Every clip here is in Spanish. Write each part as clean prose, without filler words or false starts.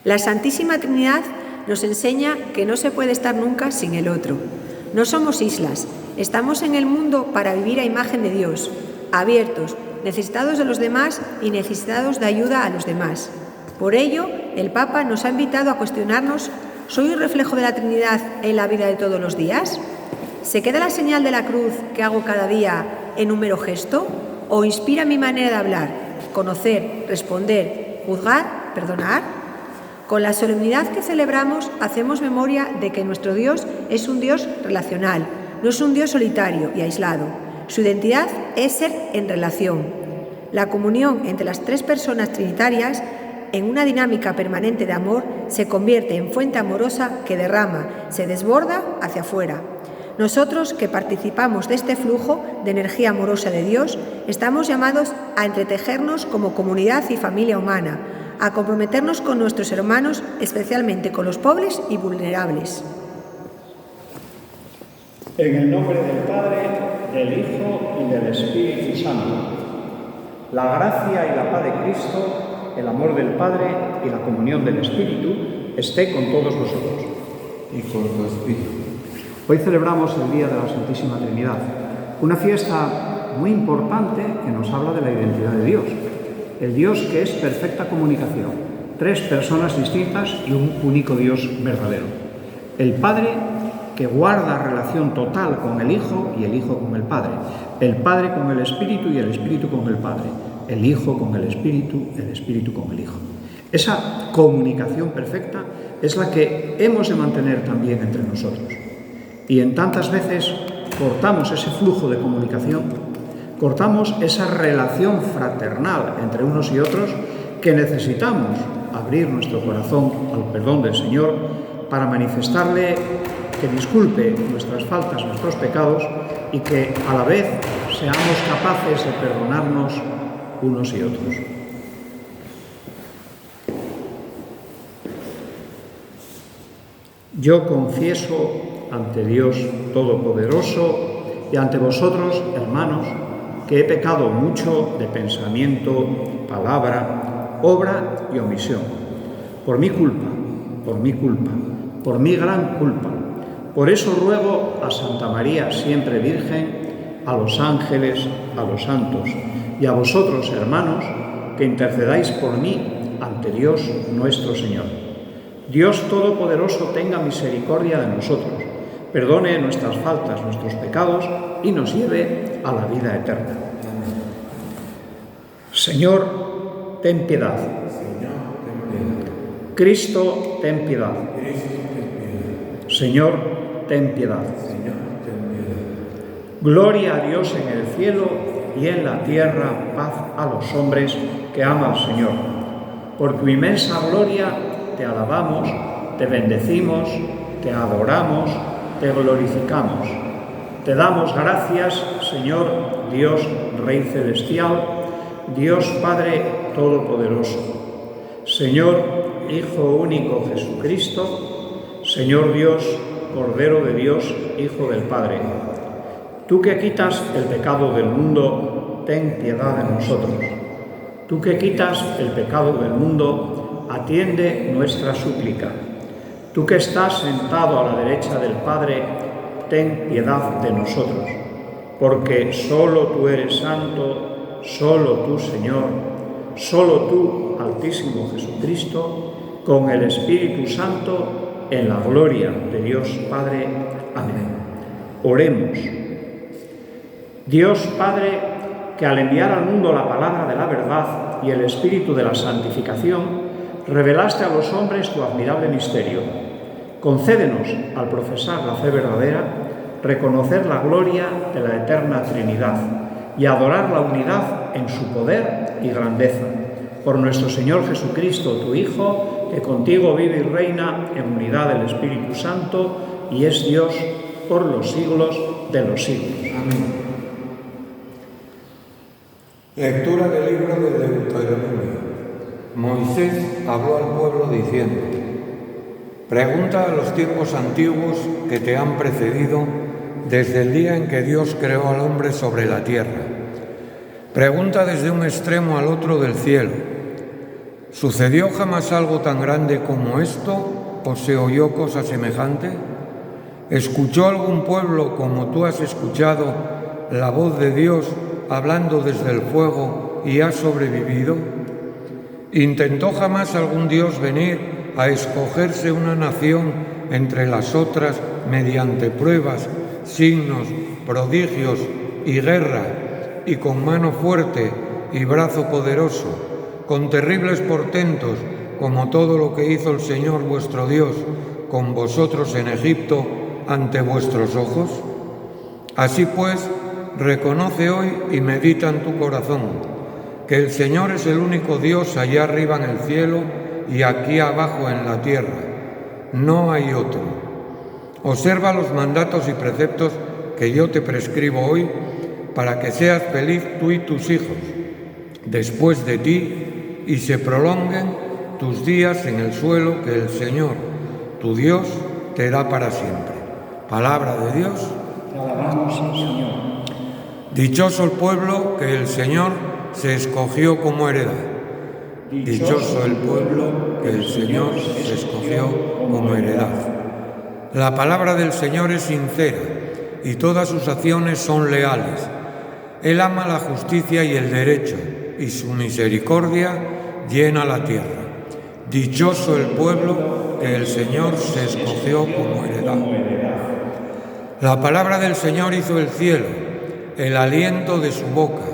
La Santísima Trinidad nos enseña que no se puede estar nunca sin el otro. No somos islas, estamos en el mundo para vivir a imagen de Dios, abiertos, necesitados de los demás y necesitados de ayuda a los demás. Por ello, el Papa nos ha invitado a cuestionarnos: ¿soy un reflejo de la Trinidad en la vida de todos los días? ¿Se queda la señal de la cruz que hago cada día en un mero gesto? ¿O inspira mi manera de hablar, conocer, responder, juzgar, perdonar? Con la solemnidad que celebramos, hacemos memoria de que nuestro Dios es un Dios relacional, no es un Dios solitario y aislado. Su identidad es ser en relación. La comunión entre las tres personas trinitarias, en una dinámica permanente de amor, se convierte en fuente amorosa que derrama, se desborda hacia afuera. Nosotros, que participamos de este flujo de energía amorosa de Dios, estamos llamados a entretejernos como comunidad y familia humana, a comprometernos con nuestros hermanos, especialmente con los pobres y vulnerables. En el nombre del Padre, del Hijo y del Espíritu Santo. La gracia y la paz de Cristo, el amor del Padre y la comunión del Espíritu esté con todos vosotros. Y con tu espíritu. Hoy celebramos el Día de la Santísima Trinidad, una fiesta muy importante que nos habla de la identidad de Dios. El Dios que es perfecta comunicación, tres personas distintas y un único Dios verdadero. El Padre que guarda relación total con el Hijo y el Hijo con el Padre. El Padre con el Espíritu y el Espíritu con el Padre. El Hijo con el Espíritu con el Hijo. Esa comunicación perfecta es la que hemos de mantener también entre nosotros. Y en tantas veces cortamos ese flujo de comunicación, cortamos esa relación fraternal entre unos y otros, que necesitamos abrir nuestro corazón al perdón del Señor para manifestarle que disculpe nuestras faltas, nuestros pecados, y que a la vez seamos capaces de perdonarnos unos y otros. Yo confieso ante Dios Todopoderoso y ante vosotros, hermanos, que he pecado mucho de pensamiento, palabra, obra y omisión. Por mi culpa, por mi gran culpa. Por eso ruego a Santa María, siempre Virgen, a los ángeles, a los santos y a vosotros, hermanos, que intercedáis por mí ante Dios nuestro Señor. Dios Todopoderoso tenga misericordia de nosotros, perdone nuestras faltas, nuestros pecados y nos lleve a la vida eterna. Señor, ten piedad. Cristo, ten piedad. Señor, ten piedad. Gloria a Dios en el cielo y en la tierra paz a los hombres que ama al Señor. Por tu inmensa gloria te alabamos, te bendecimos, te adoramos, te glorificamos. Te damos gracias, Señor, Dios, Rey Celestial, Dios Padre Todopoderoso, Señor, Hijo único Jesucristo, Señor Dios, Cordero de Dios, Hijo del Padre. Tú que quitas el pecado del mundo, ten piedad de nosotros. Tú que quitas el pecado del mundo, atiende nuestra súplica. Tú que estás sentado a la derecha del Padre, ten piedad de nosotros, porque solo tú eres santo, solo tú, Señor, solo tú, Altísimo Jesucristo, con el Espíritu Santo, en la gloria de Dios Padre. Amén. Oremos. Dios Padre, que al enviar al mundo la palabra de la verdad y el Espíritu de la santificación, revelaste a los hombres tu admirable misterio. Concédenos, al profesar la fe verdadera, reconocer la gloria de la eterna Trinidad y adorar la unidad en su poder y grandeza. Por nuestro Señor Jesucristo, tu Hijo, que contigo vive y reina en unidad del Espíritu Santo y es Dios por los siglos de los siglos. Amén. Lectura del libro de Deuteronomio. Moisés habló al pueblo diciendo: pregunta a los tiempos antiguos que te han precedido desde el día en que Dios creó al hombre sobre la tierra. Pregunta desde un extremo al otro del cielo. ¿Sucedió jamás algo tan grande como esto o se oyó cosa semejante? ¿Escuchó algún pueblo como tú has escuchado la voz de Dios hablando desde el fuego y ha sobrevivido? ¿Intentó jamás algún Dios venir a escogerse una nación entre las otras mediante pruebas, signos, prodigios y guerra, y con mano fuerte y brazo poderoso, con terribles portentos, como todo lo que hizo el Señor vuestro Dios con vosotros en Egipto ante vuestros ojos? Así pues, reconoce hoy y medita en tu corazón que el Señor es el único Dios allá arriba en el cielo y aquí abajo en la tierra. No hay otro. Observa los mandatos y preceptos que yo te prescribo hoy para que seas feliz tú y tus hijos después de ti y se prolonguen tus días en el suelo que el Señor, tu Dios, te da para siempre. Palabra de Dios. Te alabamos, Señor. Dichoso el pueblo que el Señor se escogió como heredad. Dichoso el pueblo que el Señor se escogió como heredad. La palabra del Señor es sincera y todas sus acciones son leales. Él ama la justicia y el derecho y su misericordia llena la tierra. Dichoso el pueblo que el Señor se escogió como heredad. La palabra del Señor hizo el cielo, el aliento de su boca,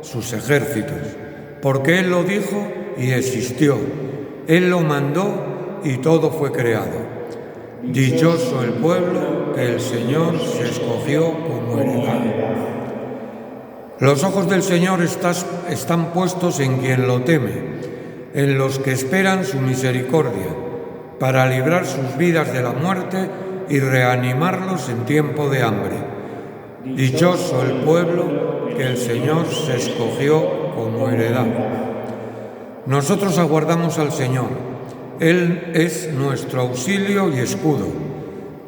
sus ejércitos, porque Él lo dijo y existió. Él lo mandó y todo fue creado. Dichoso el pueblo que el Señor se escogió como heredad. Los ojos del Señor están puestos en quien lo teme, en los que esperan su misericordia, para librar sus vidas de la muerte y reanimarlos en tiempo de hambre. Dichoso el pueblo que el Señor se escogió como heredad. Nosotros aguardamos al Señor. Él es nuestro auxilio y escudo.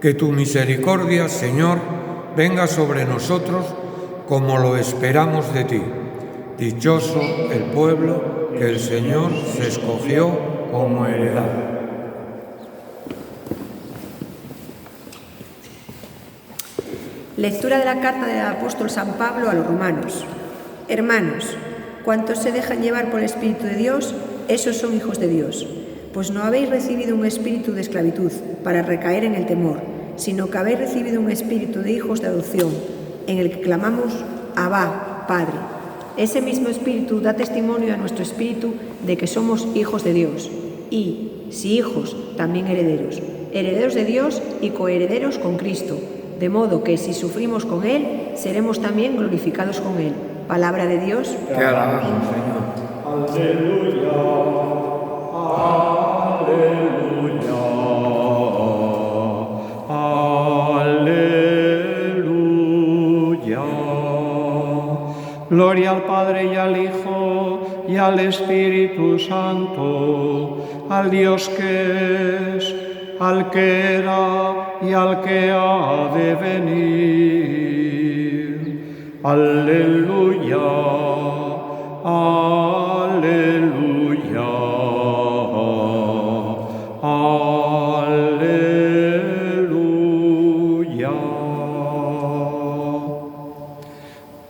Que tu misericordia, Señor, venga sobre nosotros como lo esperamos de ti. Dichoso el pueblo que el Señor se escogió como heredad. Lectura de la carta del apóstol San Pablo a los romanos. Hermanos, cuantos se dejan llevar por el Espíritu de Dios, esos son hijos de Dios. Pues no habéis recibido un espíritu de esclavitud para recaer en el temor, sino que habéis recibido un espíritu de hijos de adopción, en el que clamamos, Abba, Padre. Ese mismo espíritu da testimonio a nuestro espíritu de que somos hijos de Dios. Y, si hijos, también herederos. Herederos de Dios y coherederos con Cristo. De modo que si sufrimos con Él, seremos también glorificados con Él. Palabra de Dios. Te alabamos, Señor. Aleluya, aleluya, aleluya. Gloria al Padre y al Hijo y al Espíritu Santo, al Dios que es, al que era y al que ha de venir. Aleluya, aleluya, aleluya.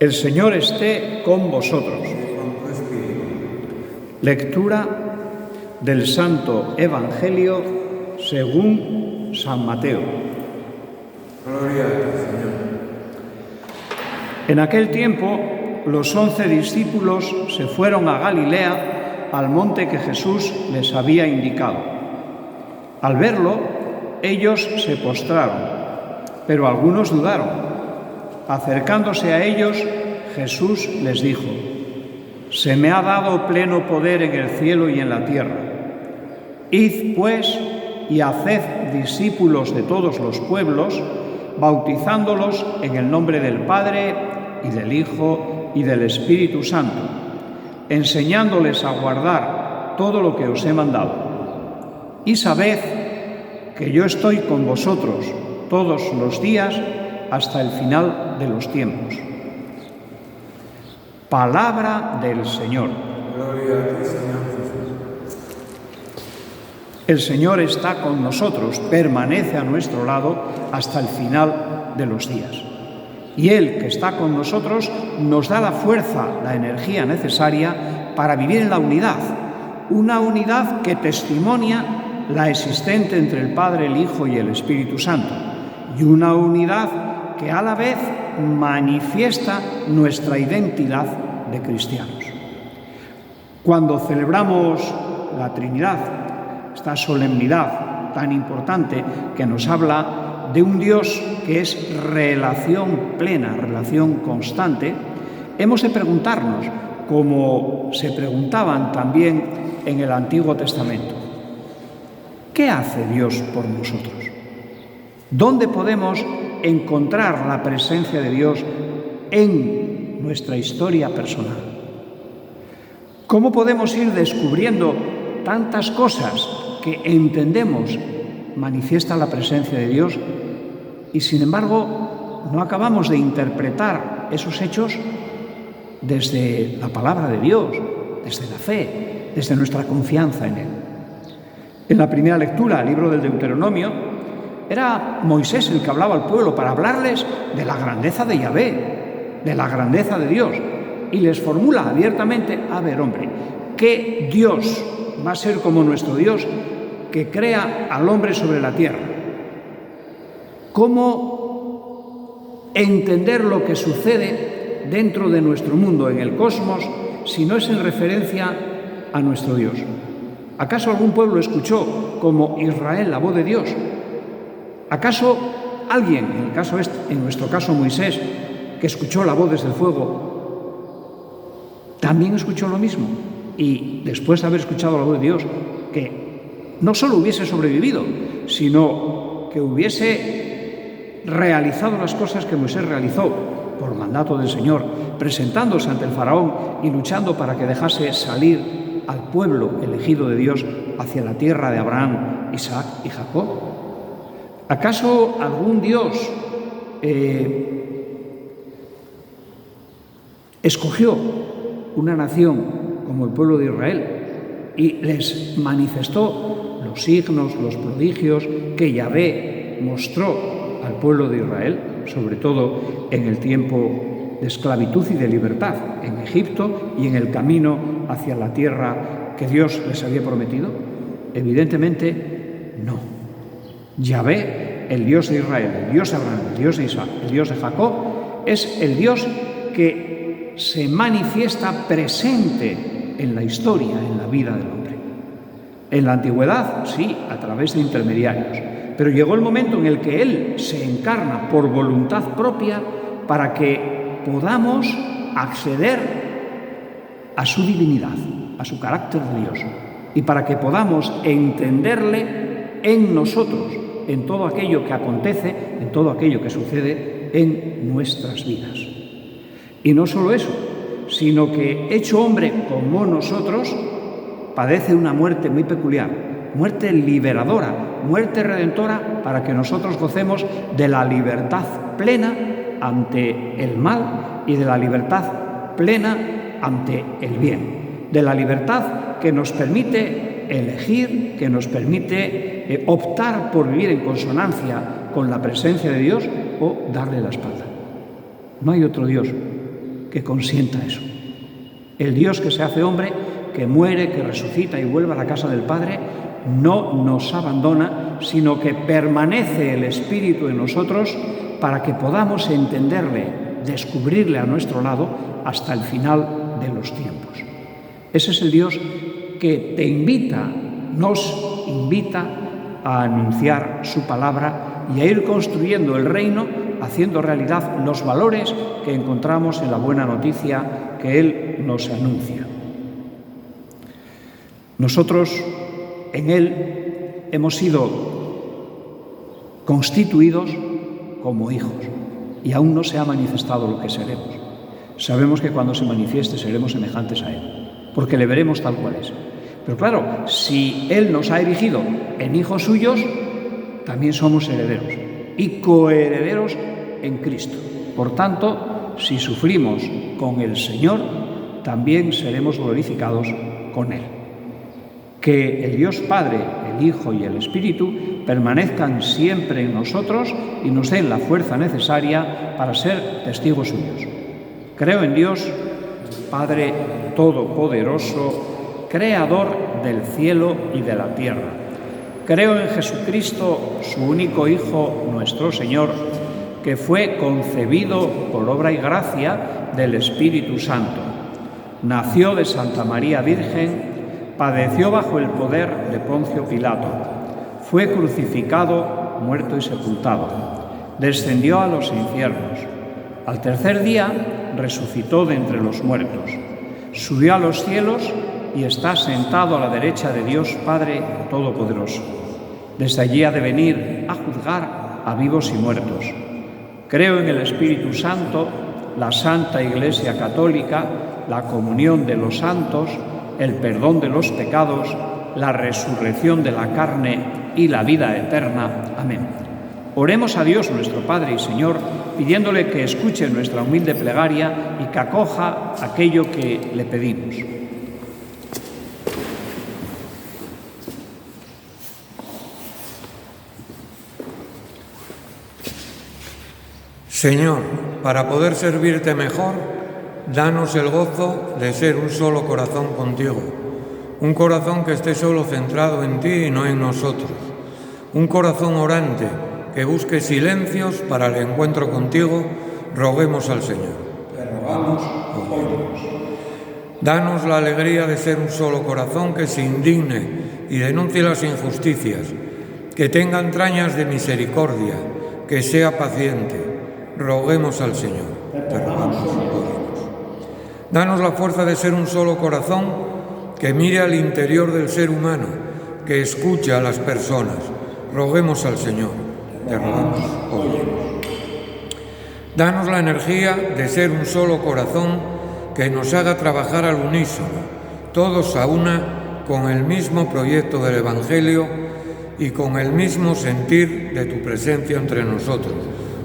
El Señor esté con vosotros. Lectura del Santo Evangelio según San Mateo. Gloria a ti, Señor. En aquel tiempo, los 11 discípulos se fueron a Galilea, al monte que Jesús les había indicado. Al verlo, ellos se postraron, pero algunos dudaron. Acercándose a ellos, Jesús les dijo: «Se me ha dado pleno poder en el cielo y en la tierra. Id, pues, y haced discípulos de todos los pueblos, bautizándolos en el nombre del Padre y del Hijo y del Espíritu Santo, enseñándoles a guardar todo lo que os he mandado. Y sabed que yo estoy con vosotros todos los días hasta el final de los tiempos». Palabra del Señor. Gloria a ti, Señor Jesús. El Señor está con nosotros, permanece a nuestro lado hasta el final de los días. Y Él, que está con nosotros, nos da la fuerza, la energía necesaria para vivir en la unidad, una unidad que testimonia la existente entre el Padre, el Hijo y el Espíritu Santo, y una unidad que a la vez manifiesta nuestra identidad de cristianos. Cuando celebramos la Trinidad, esta solemnidad tan importante que nos habla de un Dios que es relación plena, relación constante, hemos de preguntarnos, como se preguntaban también en el Antiguo Testamento, ¿qué hace Dios por nosotros? ¿Dónde podemos encontrar la presencia de Dios en nuestra historia personal? ¿Cómo podemos ir descubriendo tantas cosas que entendemos manifiesta la presencia de Dios y sin embargo no acabamos de interpretar esos hechos desde la palabra de Dios, desde la fe, desde nuestra confianza en Él? En la primera lectura, el libro del Deuteronomio, era Moisés el que hablaba al pueblo para hablarles de la grandeza de Yahvé, de la grandeza de Dios, y les formula abiertamente: a ver, hombre, ¿qué Dios va a ser como nuestro Dios que crea al hombre sobre la tierra? ¿Cómo entender lo que sucede dentro de nuestro mundo, en el cosmos, si no es en referencia a nuestro Dios? ¿Acaso algún pueblo escuchó como Israel la voz de Dios? ¿Acaso alguien, en nuestro caso Moisés, que escuchó la voz desde el fuego, también escuchó lo mismo? Y después de haber escuchado la voz de Dios, que no solo hubiese sobrevivido, sino que hubiese realizado las cosas que Moisés realizó por mandato del Señor, presentándose ante el faraón y luchando para que dejase salir al pueblo elegido de Dios hacia la tierra de Abraham, Isaac y Jacob. ¿Acaso algún Dios escogió una nación como el pueblo de Israel y les manifestó los signos, los prodigios que Yahvé mostró al pueblo de Israel, sobre todo en el tiempo de esclavitud y de libertad en Egipto y en el camino hacia la tierra que Dios les había prometido? Evidentemente no. Yahvé, el Dios de Israel, el Dios de Abraham, el Dios de Isaac, el Dios de Jacob, es el Dios que se manifiesta presente en la historia, en la vida del hombre. En la antigüedad, sí, a través de intermediarios, pero llegó el momento en el que Él se encarna por voluntad propia para que podamos acceder a su divinidad, a su carácter de Dios, y para que podamos entenderle en nosotros, en todo aquello que acontece, en todo aquello que sucede en nuestras vidas. Y no solo eso, sino que, hecho hombre como nosotros, padece una muerte muy peculiar, muerte liberadora, muerte redentora, para que nosotros gocemos de la libertad plena ante el mal y de la libertad plena ante el bien, de la libertad que nos permite elegir, que nos permite optar por vivir en consonancia con la presencia de Dios o darle la espalda. No hay otro Dios que consienta eso. El Dios que se hace hombre, que muere, que resucita y vuelve a la casa del Padre, no nos abandona, sino que permanece el Espíritu en nosotros para que podamos entenderle, descubrirle a nuestro lado hasta el final de los tiempos. Ese es el Dios que te invita, nos invita a anunciar su palabra y a ir construyendo el reino, haciendo realidad los valores que encontramos en la buena noticia que Él nos anuncia. Nosotros en Él hemos sido constituidos como hijos y aún no se ha manifestado lo que seremos. Sabemos que cuando se manifieste seremos semejantes a Él, porque le veremos tal cual es. Pero claro, si Él nos ha erigido en hijos suyos, también somos herederos y coherederos en Cristo. Por tanto, si sufrimos con el Señor, también seremos glorificados con Él. Que el Dios Padre, el Hijo y el Espíritu permanezcan siempre en nosotros y nos den la fuerza necesaria para ser testigos suyos. Creo en Dios, Padre Todopoderoso, Creador del cielo y de la tierra. Creo en Jesucristo, su único Hijo, nuestro Señor, que fue concebido por obra y gracia del Espíritu Santo. Nació de Santa María Virgen, padeció bajo el poder de Poncio Pilato, fue crucificado, muerto y sepultado, descendió a los infiernos. Al tercer día resucitó de entre los muertos, subió a los cielos y está sentado a la derecha de Dios Padre Todopoderoso. Desde allí ha de venir a juzgar a vivos y muertos. Creo en el Espíritu Santo, la Santa Iglesia Católica, la comunión de los santos, el perdón de los pecados, la resurrección de la carne y la vida eterna. Amén. Oremos a Dios nuestro Padre y Señor, pidiéndole que escuche nuestra humilde plegaria y que acoja aquello que le pedimos. Señor, para poder servirte mejor, danos el gozo de ser un solo corazón contigo, un corazón que esté solo centrado en ti y no en nosotros, un corazón orante que busque silencios para el encuentro contigo. Roguemos al Señor. Te rogamos, óyenos. Danos la alegría de ser un solo corazón que se indigne y denuncie las injusticias, que tenga entrañas de misericordia, que sea paciente. Roguemos al Señor. Te rogamos, óyenos. Danos la fuerza de ser un solo corazón que mire al interior del ser humano, que escuche a las personas. Roguemos al Señor. Te rogamos, óyenos. Danos la energía de ser un solo corazón que nos haga trabajar al unísono, todos a una, con el mismo proyecto del Evangelio y con el mismo sentir de tu presencia entre nosotros.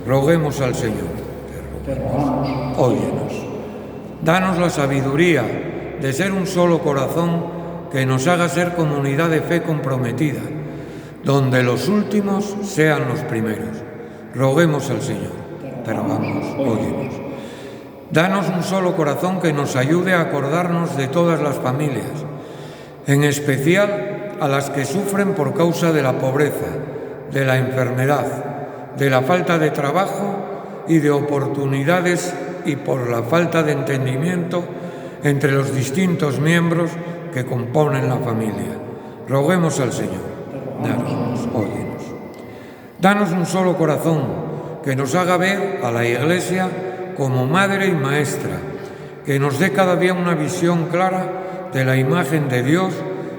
Roguemos al Señor. Te rogamos, óyenos. Danos la sabiduría de ser un solo corazón que nos haga ser comunidad de fe comprometida, donde los últimos sean los primeros. Roguemos al Señor. Te rogamos, óyenos. Danos un solo corazón que nos ayude a acordarnos de todas las familias, en especial a las que sufren por causa de la pobreza, de la enfermedad, de la falta de trabajo y de oportunidades y por la falta de entendimiento entre los distintos miembros que componen la familia. Roguemos al Señor. Danos, óyenos. Danos un solo corazón que nos haga ver a la Iglesia como madre y maestra, que nos dé cada día una visión clara de la imagen de Dios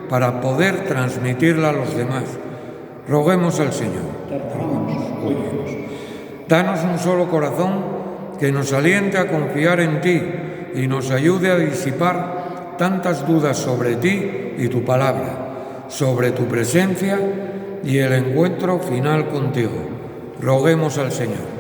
para poder transmitirla a los demás. Roguemos al Señor. Danos un solo corazón que nos aliente a confiar en ti y nos ayude a disipar tantas dudas sobre ti y tu palabra, sobre tu presencia y el encuentro final contigo. Roguemos al Señor.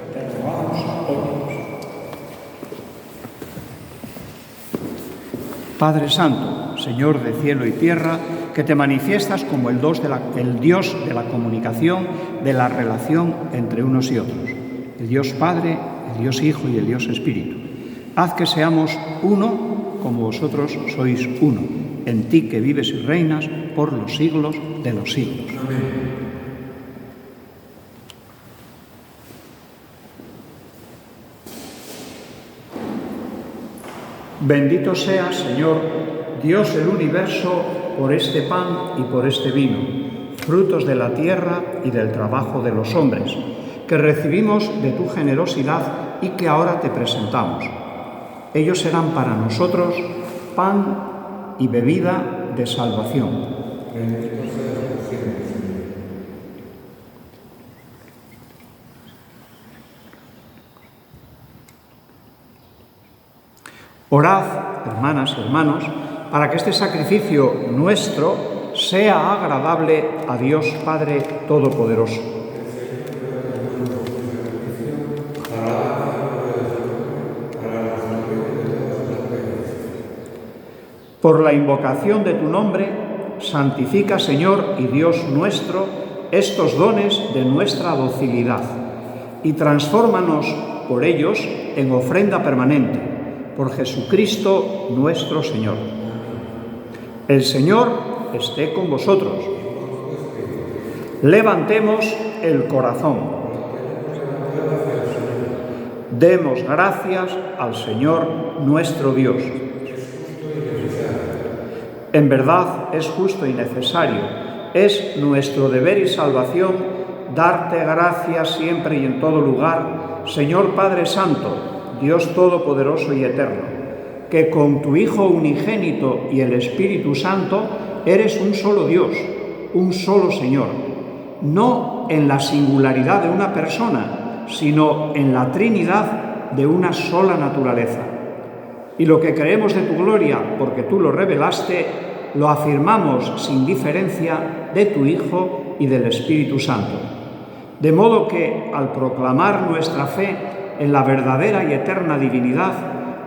Padre Santo, Señor de cielo y tierra, que te manifiestas como el Dios de la comunicación, de la relación entre unos y otros, el Dios Padre, el Dios Hijo y el Dios Espíritu. Haz que seamos uno como vosotros sois uno, en ti que vives y reinas por los siglos de los siglos. Amén. Bendito seas, Señor, Dios del universo, por este pan y por este vino, frutos de la tierra y del trabajo de los hombres, que recibimos de tu generosidad y que ahora te presentamos. Ellos serán para nosotros pan y bebida de salvación. Orad, hermanas y hermanos, para que este sacrificio nuestro sea agradable a Dios Padre Todopoderoso. Por la invocación de tu nombre, santifica, Señor y Dios nuestro, estos dones de nuestra docilidad y transfórmanos por ellos en ofrenda permanente, por Jesucristo nuestro Señor. El Señor esté con vosotros. Levantemos el corazón. Demos gracias al Señor nuestro Dios. En verdad es justo y necesario, es nuestro deber y salvación darte gracias siempre y en todo lugar, Señor Padre Santo, Dios Todopoderoso y Eterno, que con tu Hijo unigénito y el Espíritu Santo eres un solo Dios, un solo Señor, no en la singularidad de una persona, sino en la Trinidad de una sola naturaleza. Y lo que creemos de tu gloria, porque tú lo revelaste, lo afirmamos sin diferencia de tu Hijo y del Espíritu Santo. De modo que, al proclamar nuestra fe en la verdadera y eterna divinidad,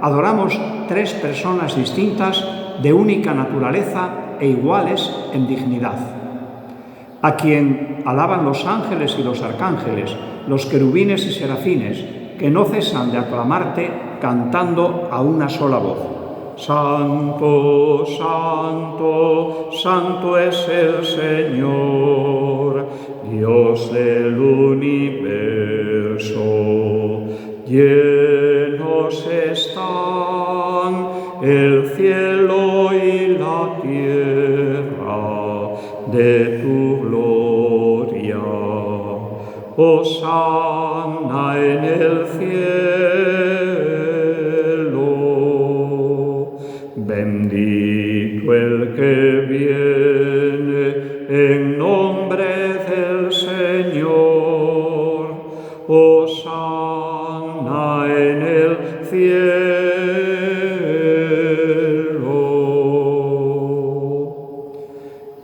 adoramos tres personas distintas de única naturaleza e iguales en dignidad, a quien alaban los ángeles y los arcángeles, los querubines y serafines, que no cesan de aclamarte cantando a una sola voz. Santo, santo, santo es el Señor, Dios del universo. Llenos están el cielo y la tierra de tu gloria. Hosana en el cielo. Bendito el que viene en nombre del Señor. Hosana en el cielo.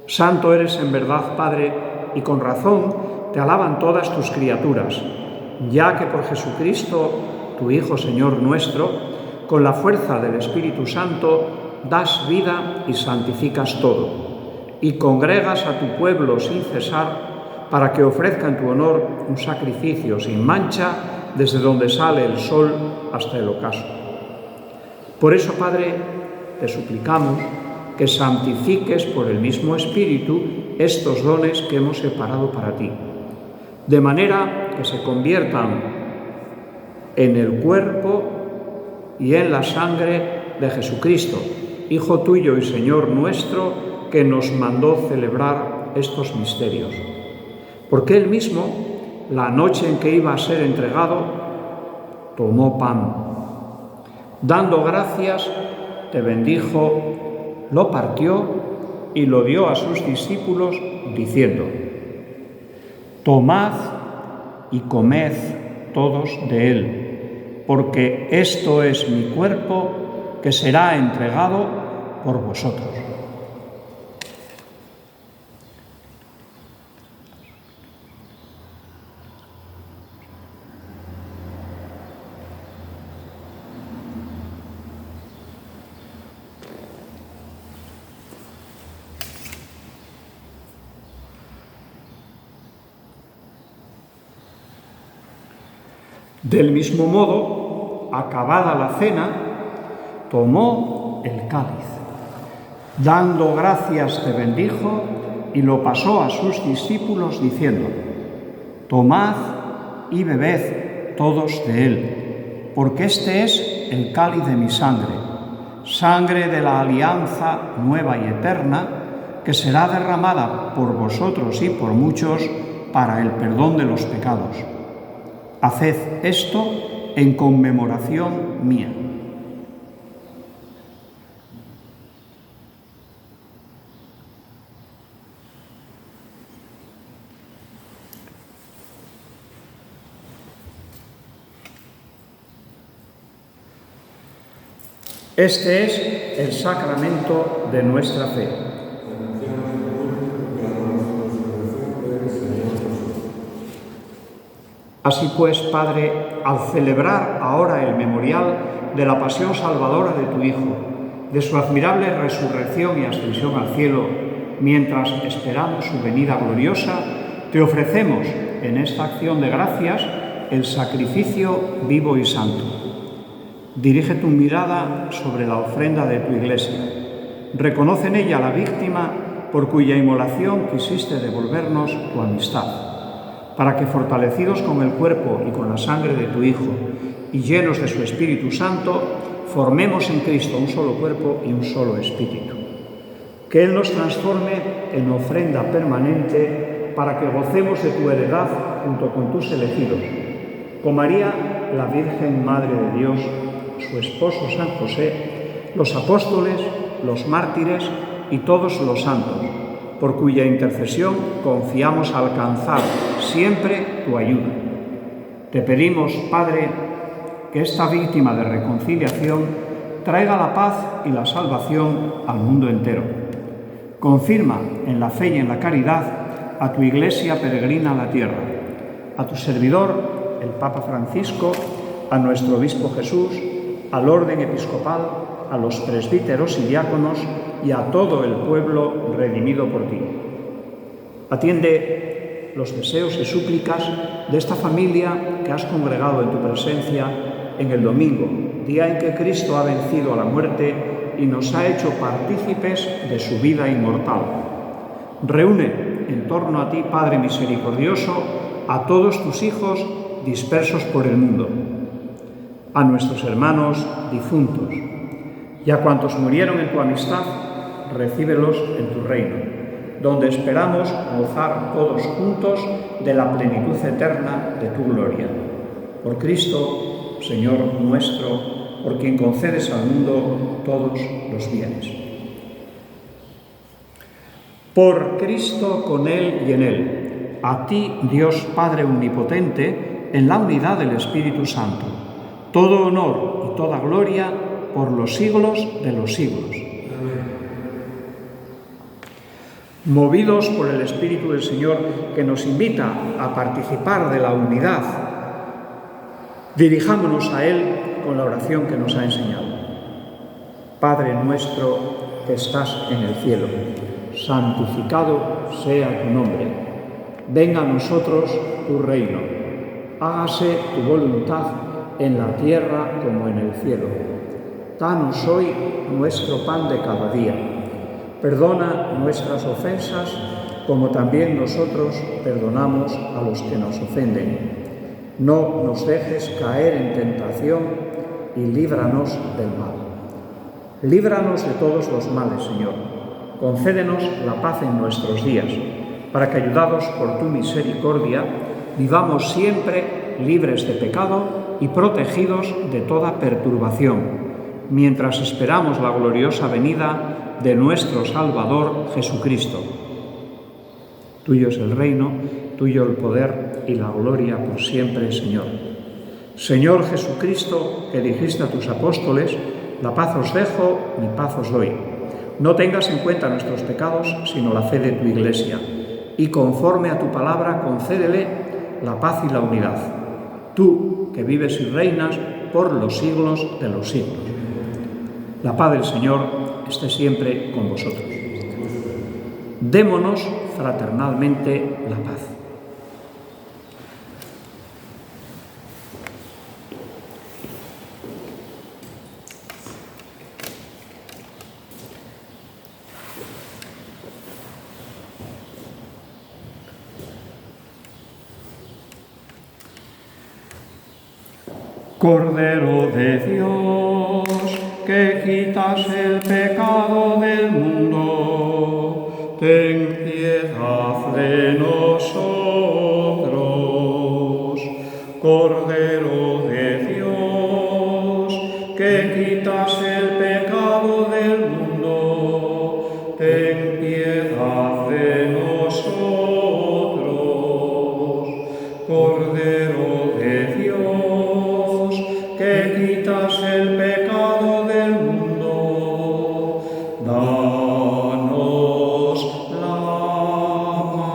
Santo eres en verdad, Padre, y con razón te alaban todas tus criaturas, ya que por Jesucristo, tu Hijo Señor nuestro, con la fuerza del Espíritu Santo, das vida y santificas todo, y congregas a tu pueblo sin cesar, para que ofrezca en tu honor un sacrificio sin mancha desde donde sale el sol hasta el ocaso. Por eso, Padre, te suplicamos que santifiques por el mismo Espíritu estos dones que hemos separado para ti, de manera que se conviertan en el cuerpo y en la sangre de Jesucristo, Hijo tuyo y Señor nuestro, que nos mandó celebrar estos misterios. Porque Él mismo, la noche en que iba a ser entregado, tomó pan. Dando gracias, te bendijo, lo partió y lo dio a sus discípulos, diciendo: Tomad y comed todos de él, porque esto es mi cuerpo que será entregado por vosotros. Del mismo modo, acabada la cena, tomó el cáliz. Dando gracias te bendijo y lo pasó a sus discípulos diciendo: Tomad y bebed todos de él, porque este es el cáliz de mi sangre, sangre de la alianza nueva y eterna, que será derramada por vosotros y por muchos para el perdón de los pecados. Haced esto en conmemoración mía. Este es el sacramento de nuestra fe. Así pues, Padre, al celebrar ahora el memorial de la pasión salvadora de tu Hijo, de su admirable resurrección y ascensión al cielo, mientras esperamos su venida gloriosa, te ofrecemos en esta acción de gracias el sacrificio vivo y santo. Dirige tu mirada sobre la ofrenda de tu Iglesia. Reconoce en ella la víctima por cuya inmolación quisiste devolvernos tu amistad, para que, fortalecidos con el cuerpo y con la sangre de tu Hijo y llenos de su Espíritu Santo, formemos en Cristo un solo cuerpo y un solo espíritu. Que Él nos transforme en ofrenda permanente para que gocemos de tu heredad junto con tus elegidos, con María, la Virgen Madre de Dios, su esposo San José, los apóstoles, los mártires y todos los santos, por cuya intercesión confiamos alcanzar siempre tu ayuda. Te pedimos, Padre, que esta víctima de reconciliación traiga la paz y la salvación al mundo entero. Confirma en la fe y en la caridad a tu Iglesia peregrina a la tierra, a tu servidor, el Papa Francisco, a nuestro Obispo Jesús, al orden episcopal, a los presbíteros y diáconos y a todo el pueblo redimido por ti. Atiende los deseos y súplicas de esta familia que has congregado en tu presencia en el domingo, día en que Cristo ha vencido a la muerte y nos ha hecho partícipes de su vida inmortal. Reúne en torno a ti, Padre misericordioso, a todos tus hijos dispersos por el mundo, a nuestros hermanos difuntos y a cuantos murieron en tu amistad, recíbelos en tu reino, donde esperamos gozar todos juntos de la plenitud eterna de tu gloria. Por Cristo, Señor nuestro, por quien concedes al mundo todos los bienes. Por Cristo, con Él y en Él, a ti, Dios Padre Omnipotente, en la unidad del Espíritu Santo, todo honor y toda gloria por los siglos de los siglos. Movidos por el Espíritu del Señor que nos invita a participar de la unidad, dirijámonos a Él con la oración que nos ha enseñado. Padre nuestro que estás en el cielo, santificado sea tu nombre. Venga a nosotros tu reino. Hágase tu voluntad en la tierra como en el cielo. Danos hoy nuestro pan de cada día. Perdona nuestras ofensas, como también nosotros perdonamos a los que nos ofenden. No nos dejes caer en tentación y líbranos del mal. Líbranos de todos los males, Señor. Concédenos la paz en nuestros días, para que, ayudados por tu misericordia, vivamos siempre libres de pecado y protegidos de toda perturbación, mientras esperamos la gloriosa venida de nuestro Salvador Jesucristo. Tuyo es el reino, tuyo el poder y la gloria por siempre, Señor. Señor Jesucristo, que dijiste a tus apóstoles, la paz os dejo, mi paz os doy. No tengas en cuenta nuestros pecados, sino la fe de tu Iglesia, y conforme a tu palabra concédele la paz y la unidad. Tú, que vives y reinas por los siglos de los siglos. La paz del Señor esté siempre con vosotros. Démonos fraternalmente la paz. Cordero de Dios, que quitas el pecado del mundo, ten piedad de nosotros. Cordero de Dios, que quitas el pecado del mundo, ten piedad de nosotros. Cordero de Dios, que quitas el pecado del mundo, danos la paz.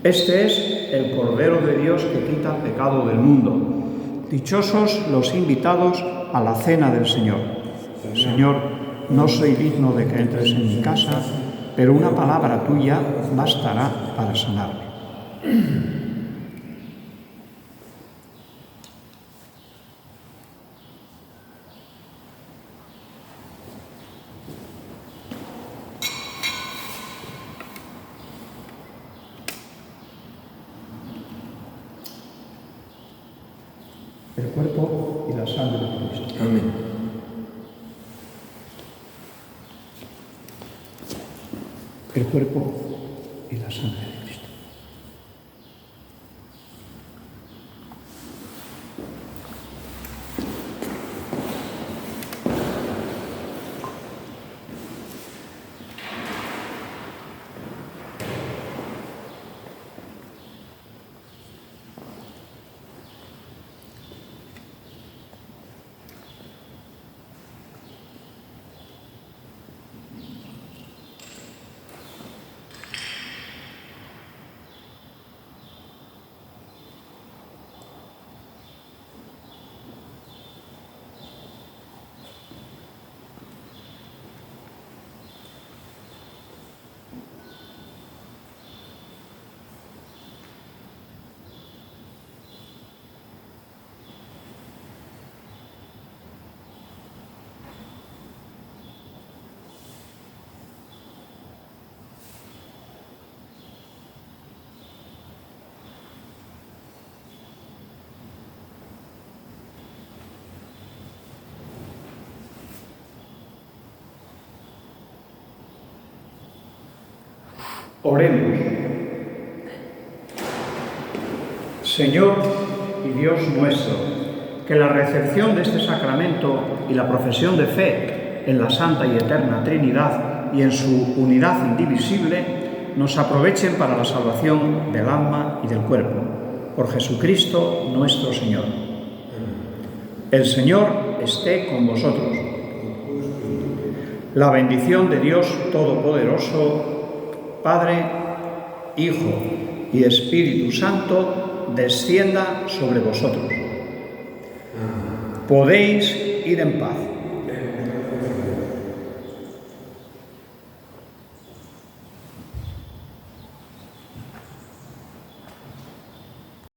Este es el Cordero de Dios que quita el pecado del mundo. Dichosos los invitados a la cena del Señor. Señor, no soy digno de que entres en mi casa, pero una palabra tuya bastará para sanarme. El cuerpo y la sangre de Cristo. Amén. El cuerpo y la sangre de Cristo. Oremos. Señor y Dios nuestro, que la recepción de este sacramento y la profesión de fe en la Santa y Eterna Trinidad y en su unidad indivisible nos aprovechen para la salvación del alma y del cuerpo. Por Jesucristo nuestro Señor. El Señor esté con vosotros. La bendición de Dios Todopoderoso, Padre, Hijo y Espíritu Santo, descienda sobre vosotros. Podéis ir en paz.